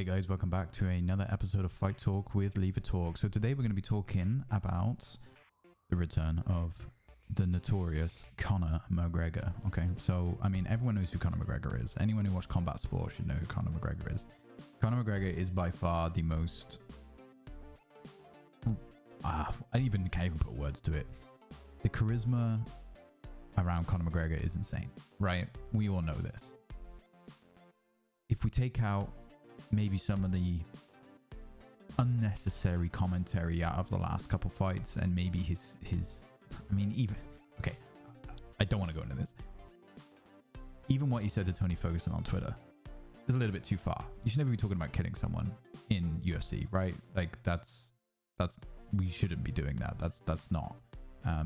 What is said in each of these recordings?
Hey guys, welcome back to another episode of Fight Talk with Lever Talk. So today we're going to be talking about the return of the notorious Conor McGregor. Okay, so I mean, everyone knows who Conor McGregor is. Anyone who watched combat sports should know who Conor McGregor is. Conor McGregor is by far the most... I can't even put words to it. The charisma around Conor McGregor is insane, right? We all know this. If we take out maybe some of the unnecessary commentary out of the last couple fights and maybe his I mean, even okay, I don't want to go into this. Even what he said to Tony Ferguson on Twitter is a little bit too far. You should never be talking about killing someone in UFC, right? Like that's we shouldn't be doing that. That's not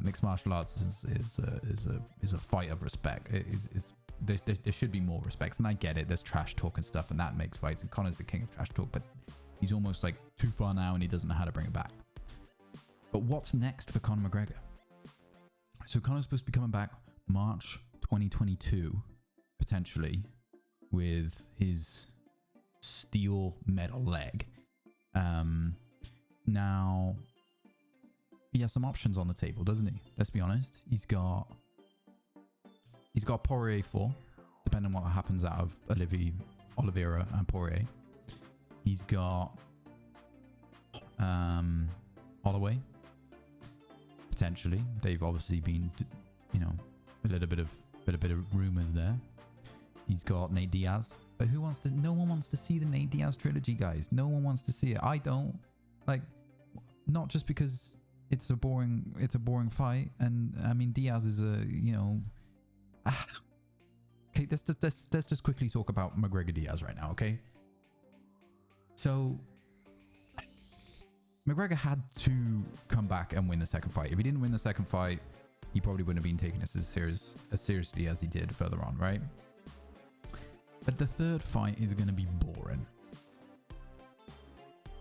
mixed martial arts is a fight of respect. There should be more respect, and I get it. There's trash talk and stuff, and that makes fights. And Conor's the king of trash talk, but he's almost like too far now, and he doesn't know how to bring it back. But what's next for Conor McGregor? So Conor's supposed to be coming back March 2022, potentially, with his steel metal leg. Now he has some options on the table, doesn't he? Let's be honest. He's got Poirier 4, depending on what happens out of Oliveira and Poirier. He's got Holloway, potentially. They've obviously been, you know, a little bit of rumors there. He's got Nate Diaz, but no one wants to see the Nate Diaz trilogy, guys. No one wants to see it. I don't. Like, not just because it's a boring fight, and I mean Diaz is a, you know. Okay, let's just quickly talk about McGregor Diaz right now, okay? So McGregor had to come back and win the second fight. If he didn't win the second fight, he probably wouldn't have been taken as seriously as he did further on, right? But the third fight is going to be boring.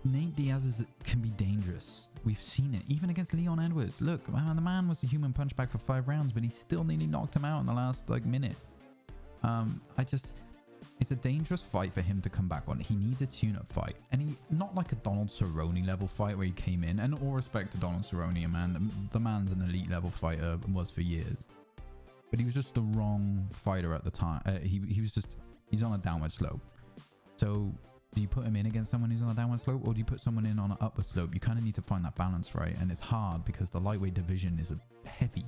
Nate Diaz can be dangerous. We've seen it, even against Leon Edwards. Look, man, the man was a human punchback for 5 rounds, but he still nearly knocked him out in the last minute. It's a dangerous fight for him to come back on. He needs a tune-up fight, and he not like a Donald Cerrone level fight where he came in. And all respect to Donald Cerrone, man, the man's an elite level fighter and was for years, but he was just the wrong fighter at the time. He's on a downward slope. So do you put him in against someone who's on a downward slope, or do you put someone in on an upward slope? You kind of need to find that balance, right? And it's hard because the lightweight division is a heavy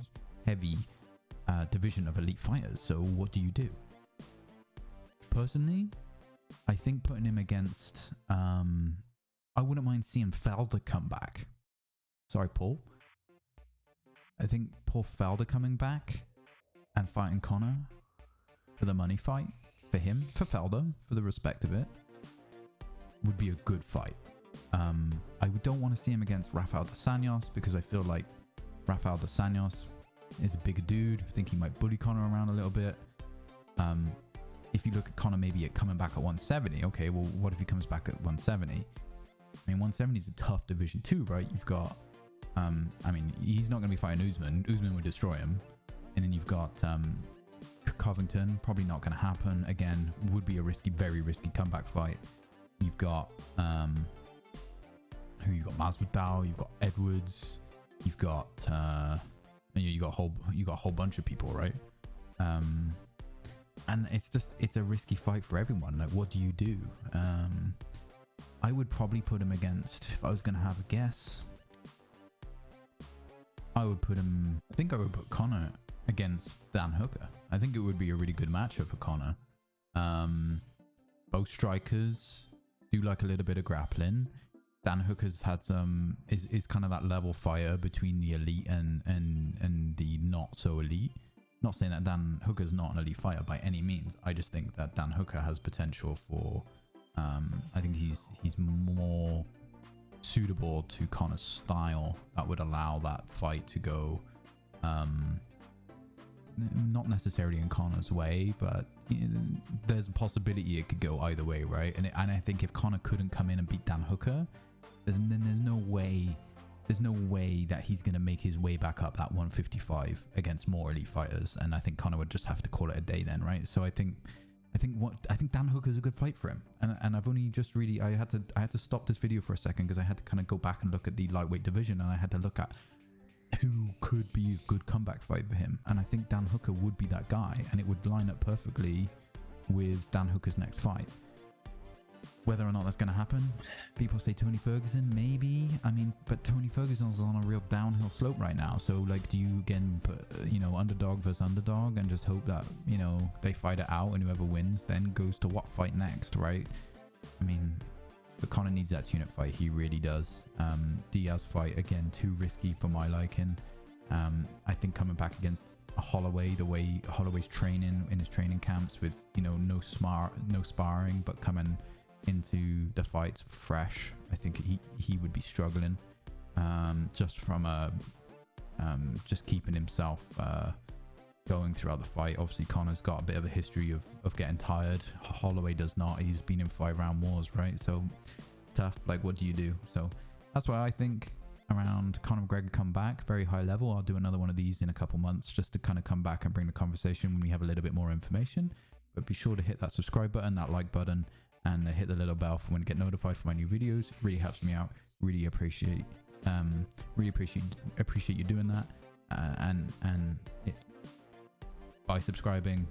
division of elite fighters. So what do you do? Personally, I think putting him against, I wouldn't mind seeing Felder come back. Sorry, Paul. I think Paul Felder coming back and fighting Conor for the money fight, for him, for Felder, for the respect of it, would be a good fight. I don't want to see him against Rafael dos Anjos because I feel like Rafael dos Anjos is a bigger dude. I think he might bully Conor around a little bit. If you look at Conor maybe coming back at 170, okay, well, what if he comes back at 170? I mean, 170 is a tough division too, right? You've got, I mean, he's not going to be fighting Usman. Usman would destroy him. And then you've got Covington, probably not going to happen. Again, would be a very risky comeback fight. You've got you've got Masvidal, you've got Edwards, you've got you got a whole bunch of people, right? And it's a risky fight for everyone. Like, what do you do? I would probably put him against, if I was going to have a guess, I think I would put Conor against Dan Hooker. I think it would be a really good matchup for Conor. Both strikers do like a little bit of grappling. Dan Hooker's had some is kind of that level fighter between the elite and the not so elite. Not saying that Dan Hooker's not an elite fighter by any means. I just think that Dan Hooker has potential for I think he's more suitable to Conor's style that would allow that fight to go not necessarily in Conor's way, but you know, there's a possibility it could go either way, right? And I think if Conor couldn't come in and beat Dan Hooker, there's no way that he's going to make his way back up that 155 against more elite fighters. And I think Conor would just have to call it a day then, right? So I think I think Dan Hooker's a good fight for him, and I've only just really I had to stop this video for a second because I had to kind of go back and look at the lightweight division, and I had to look at who could be a good comeback fight for him, and I think Dan Hooker would be that guy, and it would line up perfectly with Dan Hooker's next fight. Whether or not that's going to happen, people say Tony Ferguson, maybe. I mean, but Tony Ferguson's on a real downhill slope right now. So, like, do you again put, underdog versus underdog and just hope that, they fight it out and whoever wins then goes to what fight next, right? I mean, but Conor needs that tune-up fight. He really does. Diaz fight, again, too risky for my liking. I think coming back against a Holloway, the way Holloway's training in his training camps with, no sparring, but coming into the fights fresh, I think he would be struggling just from just keeping himself going throughout the fight. Obviously Conor's got a bit of a history of getting tired. Holloway does not. He's been in 5-round wars, right? So tough. Like, what do you do? So that's why I think around Conor McGregor come back, very high level. I'll do another one of these in a couple months just to kind of come back and bring the conversation when we have a little bit more information. But be sure to hit that subscribe button, that like button, and hit the little bell for when you get notified for my new videos. It really helps me out. Really appreciate you doing that. By subscribing,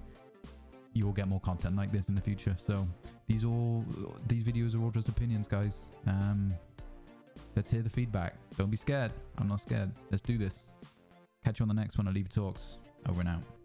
you will get more content like this in the future. So these videos are all just opinions, guys. Let's hear the feedback. Don't be scared. I'm not scared. Let's do this. Catch you on the next one. I'll leave talks. Over and out.